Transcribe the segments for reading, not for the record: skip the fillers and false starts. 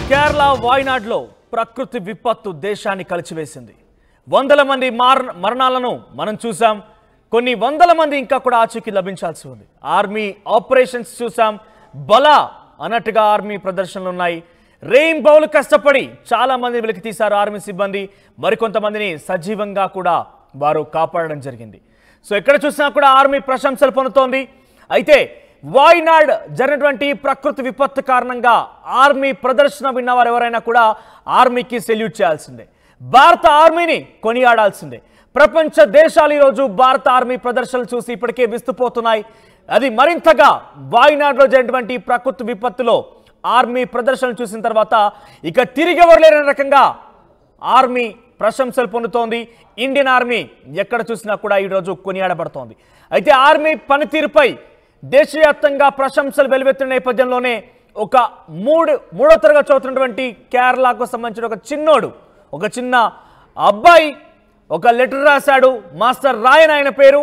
కేరళ వాయనాడ్లో ప్రకృతి విపత్తు దేశాన్ని కలిచివేసింది. వందల మంది మరణాలను మనం చూసాం. కొన్ని వందల మంది ఇంకా కూడా ఆచూకీ లభించాల్సి ఉంది. ఆర్మీ ఆపరేషన్స్ చూసాం. బలా అన్నట్టుగా ఆర్మీ ప్రదర్శనలు ఉన్నాయి. రెయిన్బోలు కష్టపడి చాలా మంది వెలికి తీశారు ఆర్మీ సిబ్బంది. మరికొంతమందిని సజీవంగా కూడా వారు కాపాడడం జరిగింది. సో ఎక్కడ చూసినా కూడా ఆర్మీ ప్రశంసలు పొందుతోంది. అయితే వాయనాడ్ జరిగినటువంటి ప్రకృతి విపత్తు కారణంగా ఆర్మీ ప్రదర్శన విన్నవారు ఎవరైనా కూడా ఆర్మీకి సెల్యూట్ చేయాల్సిందే. భారత ఆర్మీని కొనియాడాల్సిందే. ప్రపంచ దేశాలు ఈరోజు భారత ఆర్మీ ప్రదర్శనలు చూసి ఇప్పటికే విస్తుపోతున్నాయి. అది మరింతగా వాయనాడ్లో జరిగినటువంటి ప్రకృతి విపత్తులో ఆర్మీ ప్రదర్శనలు చూసిన తర్వాత ఇక తిరిగెవరు లేని రకంగా ఆర్మీ ప్రశంసలు పొందుతోంది. ఇండియన్ ఆర్మీ ఎక్కడ చూసినా కూడా ఈరోజు కొనియాడబడుతోంది. అయితే ఆర్మీ పనితీరుపై దేశవ్యాప్తంగా ప్రశంసలు వెలువెత్తిన నేపథ్యంలోనే ఒక మూడో తరగతి చదువుతున్నటువంటి కేరళకు సంబంధించిన ఒక చిన్న అబ్బాయి ఒక లెటర్ రాశాడు. మాస్టర్ రాయన్ ఆయన పేరు.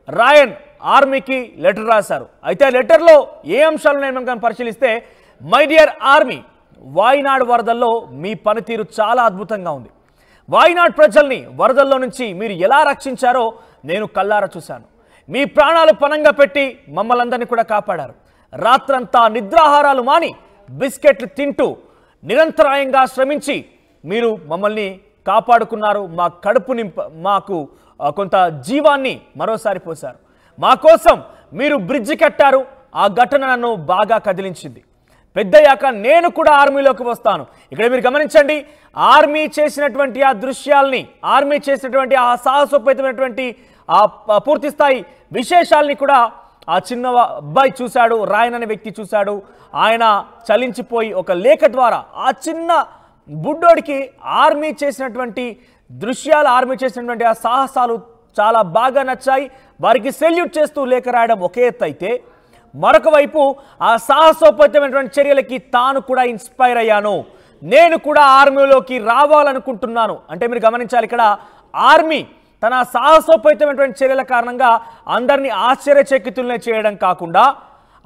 రాయన్ ఆర్మీకి లెటర్ రాశారు. అయితే ఆ లెటర్లో ఏ అంశాలు నేను పరిశీలిస్తే, మై డియర్ ఆర్మీ, వాయనాడ్ వరదల్లో మీ పనితీరు చాలా అద్భుతంగా ఉంది. వాయనాడ్ ప్రజల్ని వరదల్లో నుంచి మీరు ఎలా రక్షించారో నేను కళ్ళారా చూశాను. మీ ప్రాణాలు పణంగా పెట్టి మమ్మల్ని అందరినీ కూడా కాపాడారు. రాత్రంతా నిద్రాహారాలు మాని బిస్కెట్లు తింటూ నిరంతరాయంగా శ్రమించి మీరు మమ్మల్ని కాపాడుకున్నారు. మా కడుపు మాకు కొంత జీవాన్ని మరోసారి పోశారు. మా కోసం మీరు బ్రిడ్జి కట్టారు. ఆ ఘటన నన్ను బాగా కదిలించింది. పెద్దయ్యాక నేను కూడా ఆర్మీలోకి వస్తాను. ఇక్కడ మీరు గమనించండి, ఆర్మీ చేసినటువంటి ఆ దృశ్యాల్ని, ఆర్మీ చేసినటువంటి ఆ సాహసోపేతమైనటువంటి ఆ పూర్తి స్థాయి విశేషాలని కూడా ఆ చిన్న అబ్బాయి చూశాడు. రాయన్ అనే వ్యక్తి చూశాడు. ఆయన చలించిపోయి ఒక లేఖ ద్వారా ఆ చిన్న బుడ్డోడికి ఆర్మీ చేసినటువంటి దృశ్యాలు, ఆర్మీ చేసినటువంటి ఆ సాహసాలు చాలా బాగా నచ్చాయి. వారికి సెల్యూట్ చేస్తూ లేఖ రాయడం ఒకే ఎత్తు అయితే, మరొక వైపు ఆ సాహసోపేతమైనటువంటి చర్యలకి తాను కూడా ఇన్స్పైర్ అయ్యాను, నేను కూడా ఆర్మీలోకి రావాలనుకుంటున్నాను అంటే మీరు గమనించాలి, ఇక్కడ ఆర్మీ తన సాహసోపేతమైనటువంటి చర్యల కారణంగా అందరినీ ఆశ్చర్యచకితుల్ని చేయడం కాకుండా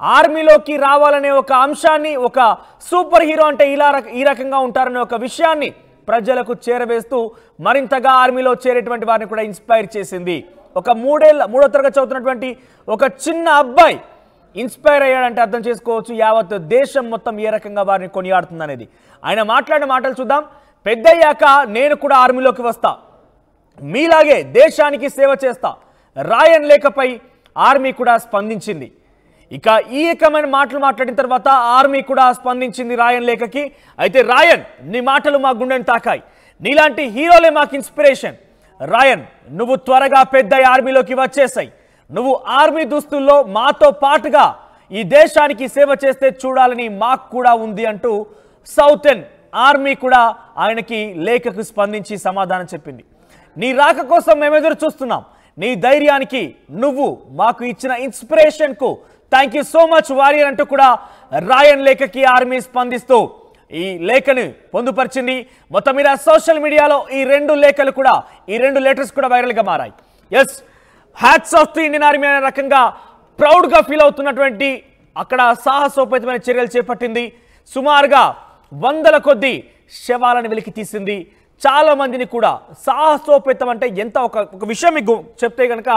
ఆర్మీలోకి రావాలనే ఒక అంశాన్ని, ఒక సూపర్ హీరో అంటే ఈ రకంగా ఉంటారనే ఒక విషయాన్ని ప్రజలకు చేరవేస్తూ మరింతగా ఆర్మీలో చేరేటువంటి వారిని కూడా ఇన్స్పైర్ చేసింది. ఒక మూడో తరగతి చదువుతున్నటువంటి ఒక చిన్న అబ్బాయి ఇన్స్పైర్ అయ్యాడంటే అర్థం చేసుకోవచ్చు యావత్ దేశం మొత్తం ఏ రకంగా వారిని కొనియాడుతుంది అనేది. ఆయన మాట్లాడిన మాటలు చూద్దాం. పెద్దయ్యాక నేను కూడా ఆర్మీలోకి వస్తా, మీలాగే దేశానికి సేవ చేస్తా. రాయన్ లేఖపై ఆర్మీ కూడా స్పందించింది. ఇక ఈ రకమైన మాటలు మాట్లాడిన తర్వాత ఆర్మీ కూడా స్పందించింది రాయన్ లేఖకి. అయితే రాయన్, నీ మాటలు మా గుండెని తాకాయి. నీలాంటి హీరోలే మాకు ఇన్స్పిరేషన్. రాయన్, నువ్వు త్వరగా పెద్ద ఆర్మీలోకి వచ్చేసాయి. నువ్వు ఆర్మీ దుస్తుల్లో మాతో పాటుగా ఈ దేశానికి సేవ చేస్తే చూడాలని మాకు కూడా ఉంది అంటూ సౌతర్న్ ఆర్మీ కూడా ఆయనకి లేఖకు స్పందించి సమాధానం చెప్పింది. నీ రాక కోసం మేము ఎదురు చూస్తున్నాం. నీ ధైర్యానికి, నువ్వు మాకు ఇచ్చిన ఇన్స్పిరేషన్కు thank you so much warrior అంటూ కూడా రాయన్ లేఖకి ఆర్మీ స్పందిస్తూ ఈ లేఖను పొందుపరిచింది. మొత్తం మీద సోషల్ మీడియాలో ఈ రెండు లెటర్స్ కూడా వైరల్గా మారాయి. Yes, hats off to Indian army అనే రకంగా ప్రౌడ్గా ఫీల్ అవుతున్నటువంటి అక్కడ సాహసోపేతమైన చర్యలు చేపట్టింది. సుమారుగా వందల కొద్ది శవాలను వెలికి తీసింది. చాలా మందిని కూడా సాహసోపేతం అంటే ఎంత ఒక విషయం మీకు చెప్తే కనుక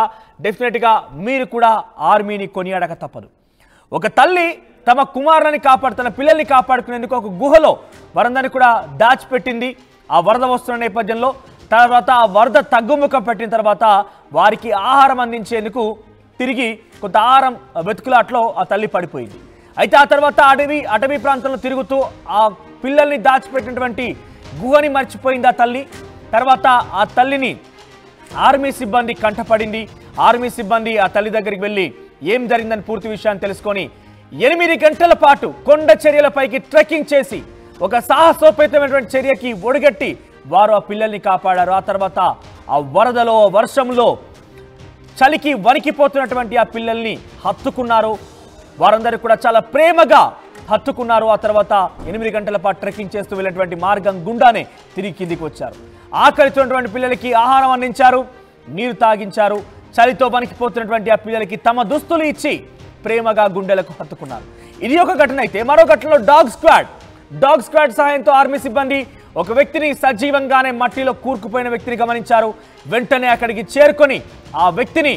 డెఫినెట్గా మీరు కూడా ఆర్మీని కొనియాడక తప్పదు. ఒక తల్లి తమ కుమారుని తన పిల్లల్ని కాపాడుకునేందుకు ఒక గుహలో వారందరినీ కూడా దాచిపెట్టింది. ఆ వరద వస్తున్న నేపథ్యంలో తర్వాత ఆ వరద తగ్గుముఖం పెట్టిన తర్వాత వారికి ఆహారం అందించేందుకు తిరిగి కొంత ఆహారం వెతుకులాట్లో ఆ తల్లి పడిపోయింది. అయితే ఆ తర్వాత అటవీ ప్రాంతంలో తిరుగుతూ ఆ పిల్లల్ని దాచిపెట్టినటువంటి గుహని మర్చిపోయింది ఆ తల్లి. తర్వాత ఆ తల్లిని ఆర్మీ సిబ్బంది కంటపడింది. ఆర్మీ సిబ్బంది ఆ తల్లి దగ్గరికి వెళ్ళి ఏం జరిగిందని పూర్తి విషయాన్ని తెలుసుకొని 8 గంటల పాటు కొండ చర్యలపైకి ట్రెక్కింగ్ చేసి ఒక సాహసోపేతమైనటువంటి చర్యకి ఒడిగట్టి వారు ఆ పిల్లల్ని కాపాడారు. ఆ తర్వాత ఆ వరదలో, వర్షంలో చలికి వణికిపోతున్నటువంటి ఆ పిల్లల్ని హత్తుకున్నారు. వారందరూ కూడా చాలా ప్రేమగా హత్తుకున్నారు. ఆ తర్వాత 8 గంటల పాటు ట్రెక్కింగ్ చేస్తూ వెళ్ళినటువంటి మార్గం గుండానే తిరిగి కిందికి వచ్చారు. ఆకలితోన్నటువంటి పిల్లలకి ఆహారం అందించారు, నీరు తాగించారు. చలితో వణికిపోతున్నటువంటి ఆ పిల్లలకి తమ దుస్తులు ఇచ్చి ప్రేమగా గుండెలకు హత్తుకున్నారు. ఇది ఒక ఘటన అయితే మరో ఘటనలో డాగ్ స్క్వాడ్ సహాయంతో ఆర్మీ సిబ్బంది ఒక వ్యక్తిని సజీవంగానే మట్టిలో కూరుకుపోయిన వ్యక్తిని గమనించారు. వెంటనే అక్కడికి చేరుకొని ఆ వ్యక్తిని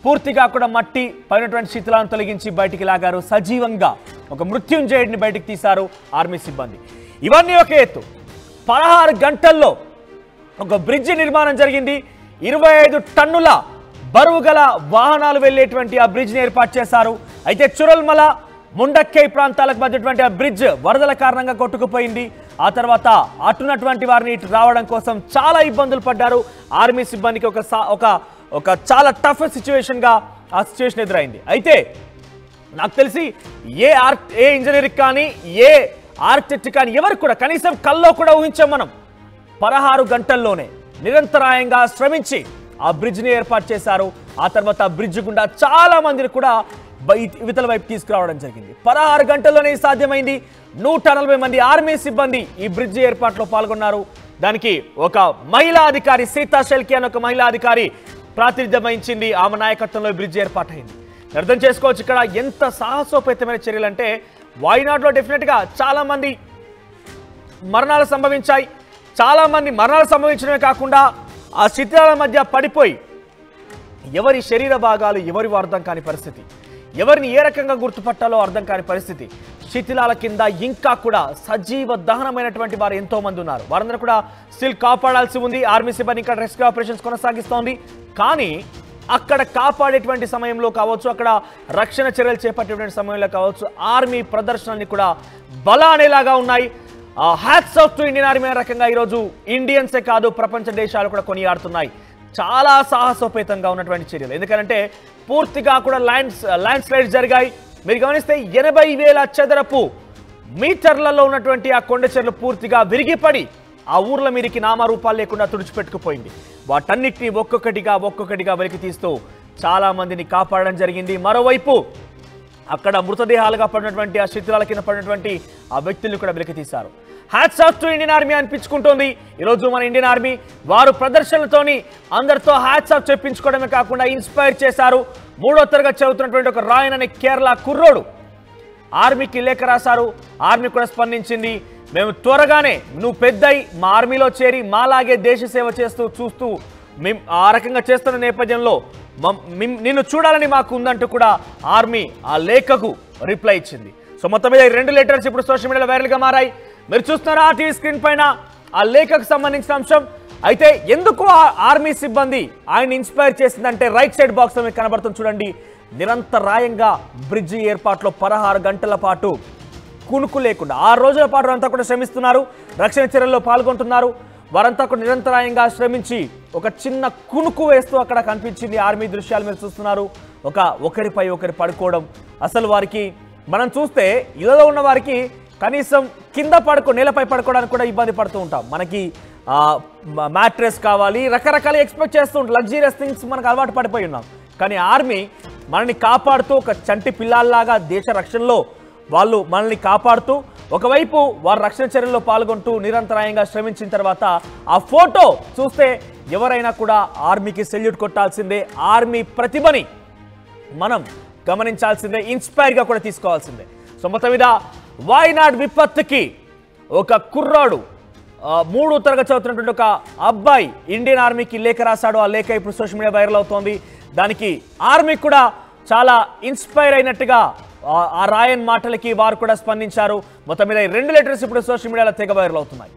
పూర్తిగా కూడా మట్టి పైనటువంటి శిథిలాలను తొలగించి బయటికి లాగారు. సజీవంగా ఒక మృత్యుంజయుడిని బయటికి తీశారు ఆర్మీ సిబ్బంది. ఇవన్నీ ఒక ఎత్తు. 16 గంటల్లో ఒక బ్రిడ్జి నిర్మాణం జరిగింది. 25 టన్నుల బరువు గల వాహనాలు వెళ్లేటువంటి ఆ బ్రిడ్జ్ని ఏర్పాటు చేశారు. అయితే చురల్మల ముండక్కై ప్రాంతాలకు మధ్యటువంటి ఆ బ్రిడ్జ్ వరదల కారణంగా కొట్టుకుపోయింది. ఆ తర్వాత అటున్నటువంటి వారిని ఇటు రావడం కోసం చాలా ఇబ్బందులు పడ్డారు. ఆర్మీ సిబ్బందికి ఒక చాలా టఫ్ సిచ్యువేషన్గా ఆ సిచ్యువేషన్ ఎదురైంది. అయితే నాకు తెలిసి ఏ ఇంజనీరింగ్ కానీ ఏ ఆర్కిటెక్ట్ కానీ ఎవరికి కూడా కనీసం కల్లో కూడా ఊహించాం మనం. 16 గంటల్లోనే నిరంతరాయంగా శ్రమించి ఆ బ్రిడ్జ్ని ఏర్పాటు చేశారు. ఆ తర్వాత ఆ బ్రిడ్జ్ గుండా చాలా మందిని కూడా ఇవతల వైపు తీసుకురావడం జరిగింది. 16 గంటల్లోనే సాధ్యమైంది. 140 మంది ఆర్మీ సిబ్బంది ఈ బ్రిడ్జ్ ఏర్పాటులో పాల్గొన్నారు. దానికి ఒక మహిళా అధికారి సీతా షెల్కి అని ఒక మహిళా అధికారి ప్రాతినిధ్యం వహించింది. ఆమె నాయకత్వంలో ఈ బ్రిడ్జ్ ఏర్పాటైంది. అర్థం చేసుకోవచ్చు ఇక్కడ ఎంత సాహసోపేతమైన చర్యలు అంటే వాయినాడ్లో డెఫినెట్గా చాలా మంది మరణాలు సంభవించాయి. చాలా మంది మరణాలు సంభవించడమే కాకుండా ఆ శిథిలాల మధ్య పడిపోయి ఎవరి శరీర భాగాలు ఎవరివో అర్థం కాని పరిస్థితి, ఎవరిని ఏ రకంగా గుర్తుపట్టాలో అర్థం కాని పరిస్థితి. శిథిలాల కింద ఇంకా కూడా సజీవ దహనమైనటువంటి వారు ఎంతో మంది ఉన్నారు. వారందరూ కూడా స్టిల్ కాపాడాల్సి ఉంది. ఆర్మీ సిబ్బంది ఇంకా రెస్క్యూ ఆపరేషన్స్ కొనసాగిస్తోంది. కానీ అక్కడ కాపాడేటువంటి సమయంలో కావచ్చు, అక్కడ రక్షణ చర్యలు చేపట్టేటువంటి సమయంలో కావచ్చు, ఆర్మీ ప్రదర్శనల్ని కూడా బలా అనేలాగా ఉన్నాయి. Hats off to Indian army అనే రకంగా ఈరోజు ఇండియన్సే కాదు ప్రపంచ దేశాలు కూడా కొనియాడుతున్నాయి. చాలా సాహసోపేతంగా ఉన్నటువంటి చర్యలు. ఎందుకంటే పూర్తిగా కూడా ల్యాండ్ స్లైడ్స్ జరిగాయి. మీరు గమనిస్తే 80,000 చదరపు మీటర్లలో ఉన్నటువంటి ఆ కొండ చర్యలు పూర్తిగా విరిగిపడి ఆ ఊర్ల మీరికి నామరూపాలు లేకుండా తుడిచిపెట్టుకుపోయింది. వాటన్నిటిని ఒక్కొక్కటిగా వెలికి తీస్తూ చాలా మందిని కాపాడడం జరిగింది. మరోవైపు అక్కడ మృతదేహాలుగా పడినటువంటి ఆ శిథిలాల కింద పడినటువంటి ఆ వ్యక్తుల్ని కూడా వెలికి తీశారు. Hats off to Indian army అనిపించుకుంటోంది ఈరోజు మన ఇండియన్ ఆర్మీ. వారు ప్రదర్శనలతోని అందరితో హ్యాట్స్ ఆఫ్ చెప్పించుకోవడమే కాకుండా ఇన్స్పైర్ చేశారు. 3వ తరగతి చదువుతున్నటువంటి ఒక రాయన్ అనే కేరళ కుర్రోడు ఆర్మీకి లేఖ రాశారు. ఆర్మీ కూడా స్పందించింది. మేము త్వరగానే నువ్వు పెద్దయి మా ఆర్మీలో చేరి మాలాగే దేశ సేవ చూస్తూ మేము ఆ రకంగా చేస్తున్న నేపథ్యంలో నిన్ను చూడాలని మాకు ఉందంటూ కూడా ఆర్మీ ఆ లేఖకు రిప్లై ఇచ్చింది. సో మొత్తం మీద 2 లెటర్స్ ఇప్పుడు సోషల్ మీడియాలో వైరల్గా మారాయి. మీరు చూస్తున్నారా ఆ టీవీ స్క్రీన్ పైన ఆ లేఖకు సంబంధించిన అంశం. అయితే ఎందుకు ఆర్మీ సిబ్బంది ఆయన ఇన్స్పైర్ చేసిందంటే రైట్ సైడ్ బాక్స్లో మీకు కనబడుతుంది చూడండి. నిరంతరాయంగా బ్రిడ్జి ఏర్పాట్లో 16 గంటల పాటు కునుకు లేకుండా 6 రోజుల పాటు అంతా కూడా శ్రమిస్తున్నారు. రక్షణ చర్యల్లో పాల్గొంటున్నారు. వారంతా కూడా నిరంతరాయంగా శ్రమించి ఒక చిన్న కునుకు వేస్తూ అక్కడ కనిపించింది ఆర్మీ దృశ్యాలు మీరు చూస్తున్నారు. ఒకరిపై ఒకరు పడుకోవడం. అసలు వారికి మనం చూస్తే ఇళ్ళలో ఉన్న వారికి కనీసం కింద నేలపై పడుకోవడానికి కూడా ఇబ్బంది పడుతూ ఉంటాం. మనకి మ్యాట్రెస్ కావాలి, రకరకాల ఎక్స్పెక్ట్ చేస్తూ ఉంటాం. లగ్జరియస్ థింగ్స్ మనకు అలవాటు పడిపోయి ఉన్నాం. కానీ ఆర్మీ మనల్ని కాపాడుతూ ఒక చంటి పిల్లల్లాగా దేశ రక్షణలో వాళ్ళు మనల్ని కాపాడుతూ ఒకవైపు వారు రక్షణ చర్యల్లో పాల్గొంటూ నిరంతరాయంగా శ్రమించిన తర్వాత ఆ ఫోటో చూస్తే ఎవరైనా కూడా ఆర్మీకి సెల్యూట్ కొట్టాల్సిందే. ఆర్మీ ప్రతిభని మనం గమనించాల్సిందే, ఇన్స్పైర్గా కూడా తీసుకోవాల్సిందే. సో మొత్తం మీద వాయినాడ్ విపత్తుకి ఒక కుర్రాడు 3వ తరగతి చదువుతున్నటువంటి ఒక అబ్బాయి ఇండియన్ ఆర్మీకి లేఖ రాశాడు. ఆ లేఖ ఇప్పుడు సోషల్ మీడియా వైరల్ అవుతోంది. దానికి ఆర్మీ కూడా చాలా ఇన్స్పైర్ అయినట్టుగా ఆ రాయన్ మాటలకి వారు కూడా స్పందించారు. మొత్తం మీద 2 లెటర్స్ ఇప్పుడు సోషల్ మీడియాలో తెగ వైరల్ అవుతున్నాయి.